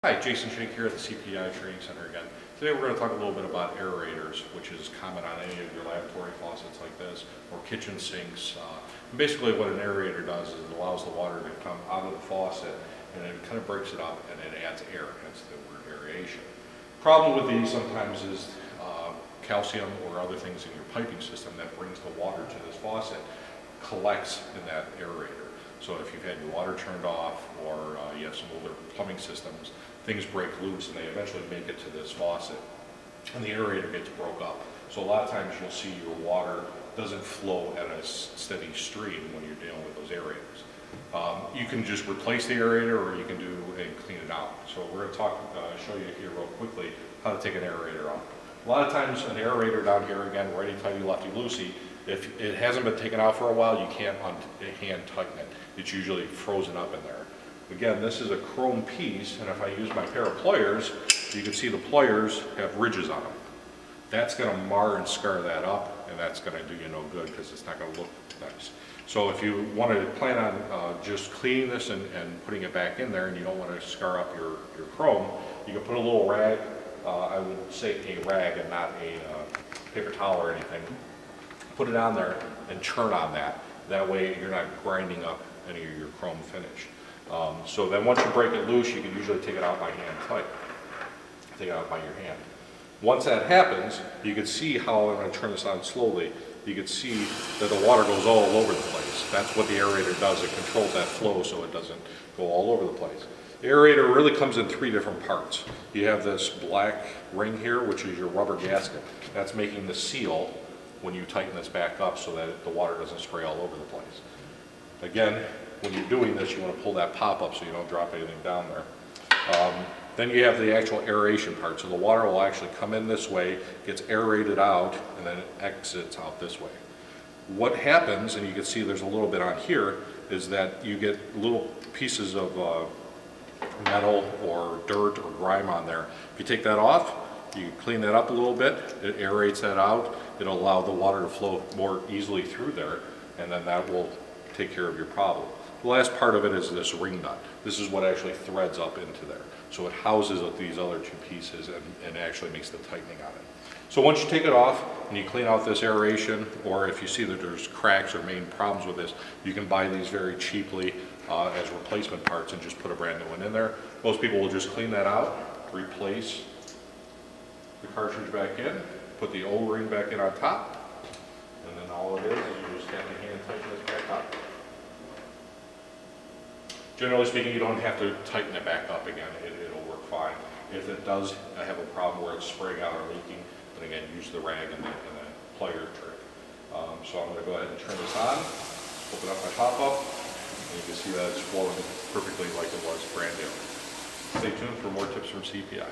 Hi, Jason Shank here at the CPI Training Center again. Today we're going to talk a little bit about aerators, which is common on any of your laboratory faucets like this, or kitchen sinks. Basically what an aerator does is it allows the water to come out of the faucet and it kind of breaks it up and it adds air, hence the word aeration. Problem with these sometimes is calcium or other things in your piping system that brings the water to this faucet collects in that aerator. So if you've had your water turned off or you have some older plumbing systems, things break loose and they eventually make it to this faucet and the aerator gets broke up. So a lot of times you'll see your water doesn't flow at a steady stream when you're dealing with those aerators. You can just replace the aerator or you can do and clean it out. So we're going to show you here real quickly how to take an aerator off. A lot of times an aerator down here, again, righty-tighty, lefty-loosey, if it hasn't been taken out for a while, you can't hand tighten it. It's usually frozen up in there. Again, this is a chrome piece, and if I use my pair of pliers, you can see the pliers have ridges on them. That's going to mar and scar that up, and that's going to do you no good because it's not going to look nice. So if you want to plan on just cleaning this and putting it back in there, and you don't want to scar up your chrome, you can put a little rag, I would say a rag and not a paper towel or anything. Put it on there and churn on that. That way you're not grinding up any of your chrome finish. So then once you break it loose, you can usually take it out by hand tight. Take it out by your hand. Once that happens, you can see how, I'm going to turn this on slowly, you can see that the water goes all over the place. That's what the aerator does. It controls that flow so it doesn't go all over the place. The aerator really comes in three different parts. You have this black ring here, which is your rubber gasket. That's making the seal when you tighten this back up so that the water doesn't spray all over the place. Again, when you're doing this, you want to pull that pop up so you don't drop anything down there. Then you have the actual aeration part. So the water will actually come in this way, gets aerated out, and then it exits out this way. What happens, and you can see there's a little bit on here, is that you get little pieces of metal or dirt or grime on there. If you take that off, you clean that up a little bit, it aerates that out, it'll allow the water to flow more easily through there, and then that will take care of your problem. The last part of it is this ring nut. This is what actually threads up into there. So it houses these other two pieces and actually makes the tightening on it. So once you take it off and you clean out this aeration, or if you see that there's cracks or main problems with this, you can buy these very cheaply as replacement parts and just put a brand new one in there. Most people will just clean that out, replace the cartridge back in, put the O-ring back in on top, and then all it is you just have to hand tighten this back up. Generally speaking, you don't have to tighten it back up again. It'll work fine. If it does have a problem where it's spraying out or leaking, then again, use the rag and the plier trick. So I'm going to go ahead and turn this on, open up my pop-up, and you can see that it's flowing perfectly like it was brand new. Stay tuned for more tips from CPI.